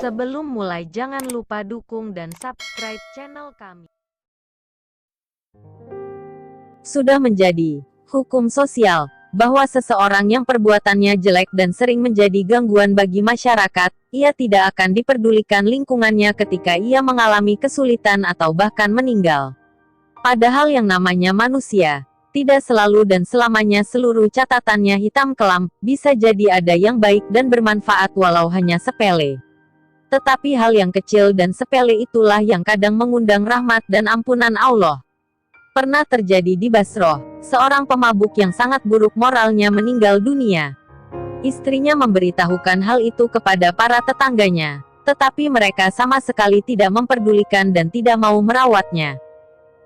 Sebelum mulai jangan lupa dukung dan subscribe channel kami. Sudah menjadi hukum sosial bahwa seseorang yang perbuatannya jelek dan sering menjadi gangguan bagi masyarakat, ia tidak akan diperdulikan lingkungannya ketika ia mengalami kesulitan atau bahkan meninggal. Padahal yang namanya manusia, tidak selalu dan selamanya seluruh catatannya hitam kelam, bisa jadi ada yang baik dan bermanfaat walau hanya sepele. Tetapi hal yang kecil dan sepele itulah yang kadang mengundang rahmat dan ampunan Allah. Pernah terjadi di Basroh, seorang pemabuk yang sangat buruk moralnya meninggal dunia. Istrinya memberitahukan hal itu kepada para tetangganya, tetapi mereka sama sekali tidak memperdulikan dan tidak mau merawatnya.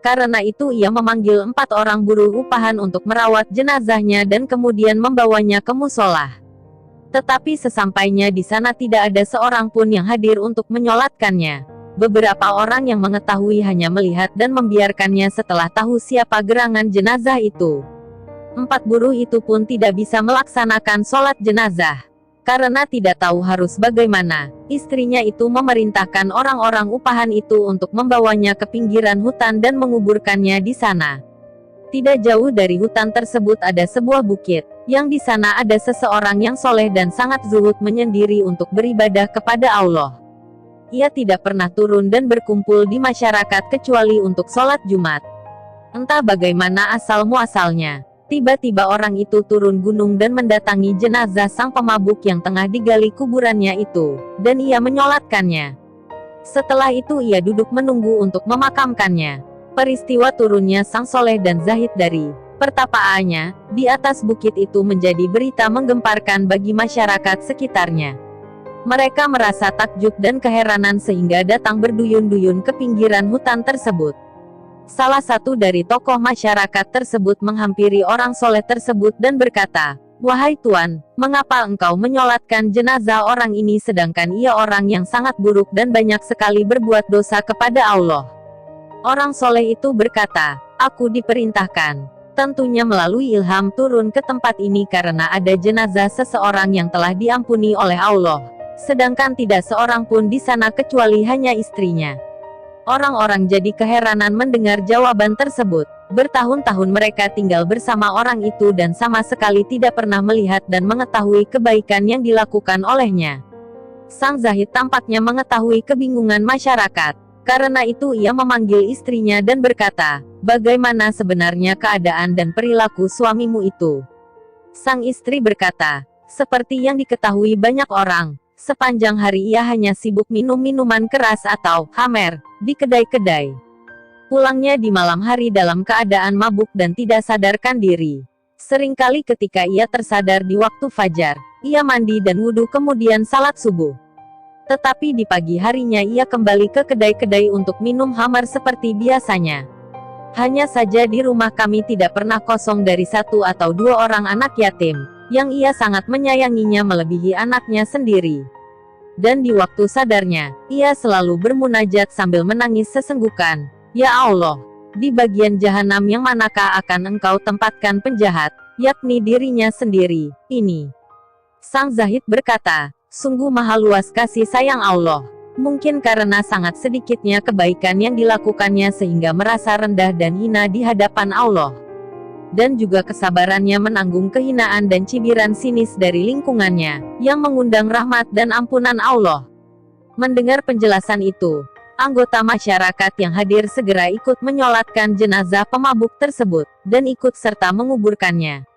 Karena itu ia memanggil 4 orang buruh upahan untuk merawat jenazahnya dan kemudian membawanya ke musola. Tetapi sesampainya di sana tidak ada seorang pun yang hadir untuk menyolatkannya. Beberapa orang yang mengetahui hanya melihat dan membiarkannya setelah tahu siapa gerangan jenazah itu. 4 buruh itu pun tidak bisa melaksanakan sholat jenazah. Karena tidak tahu harus bagaimana, istrinya itu memerintahkan orang-orang upahan itu untuk membawanya ke pinggiran hutan dan menguburkannya di sana. Tidak jauh dari hutan tersebut ada sebuah bukit, yang di sana ada seseorang yang soleh dan sangat zuhud menyendiri untuk beribadah kepada Allah. Ia tidak pernah turun dan berkumpul di masyarakat kecuali untuk sholat Jumat. Entah bagaimana asal-muasalnya, tiba-tiba orang itu turun gunung dan mendatangi jenazah sang pemabuk yang tengah digali kuburannya itu, dan ia menyolatkannya. Setelah itu ia duduk menunggu untuk memakamkannya. Peristiwa turunnya sang soleh dan zahid dari pertapaannya di atas bukit itu menjadi berita menggemparkan bagi masyarakat sekitarnya. Mereka merasa takjub dan keheranan sehingga datang berduyun-duyun ke pinggiran hutan tersebut. Salah satu dari tokoh masyarakat tersebut menghampiri orang soleh tersebut dan berkata, "Wahai Tuan, mengapa engkau menyolatkan jenazah orang ini sedangkan ia orang yang sangat buruk dan banyak sekali berbuat dosa kepada Allah?" Orang soleh itu berkata, "Aku diperintahkan, tentunya melalui ilham turun ke tempat ini karena ada jenazah seseorang yang telah diampuni oleh Allah. Sedangkan tidak seorang pun di sana kecuali hanya istrinya." Orang-orang jadi keheranan mendengar jawaban tersebut. Bertahun-tahun mereka tinggal bersama orang itu dan sama sekali tidak pernah melihat dan mengetahui kebaikan yang dilakukan olehnya. Sang zahid tampaknya mengetahui kebingungan masyarakat. Karena itu ia memanggil istrinya dan berkata, "Bagaimana sebenarnya keadaan dan perilaku suamimu itu?" Sang istri berkata, "Seperti yang diketahui banyak orang, sepanjang hari ia hanya sibuk minum minuman keras atau khamer di kedai-kedai. Pulangnya di malam hari dalam keadaan mabuk dan tidak sadarkan diri. Seringkali ketika ia tersadar di waktu fajar, ia mandi dan wudhu kemudian salat subuh. Tetapi di pagi harinya ia kembali ke kedai-kedai untuk minum khamar seperti biasanya. Hanya saja di rumah kami tidak pernah kosong dari 1 atau 2 orang anak yatim, yang ia sangat menyayanginya melebihi anaknya sendiri. Dan di waktu sadarnya, ia selalu bermunajat sambil menangis sesenggukan, 'Ya Allah, di bagian jahanam yang manakah akan engkau tempatkan penjahat, yakni dirinya sendiri, ini?' Sang zahid berkata, 'Sungguh maha luas kasih sayang Allah. Mungkin karena sangat sedikitnya kebaikan yang dilakukannya sehingga merasa rendah dan hina di hadapan Allah. Dan juga kesabarannya menanggung kehinaan dan cibiran sinis dari lingkungannya, yang mengundang rahmat dan ampunan Allah.' Mendengar penjelasan itu, anggota masyarakat yang hadir segera ikut menyolatkan jenazah pemabuk tersebut, dan ikut serta menguburkannya.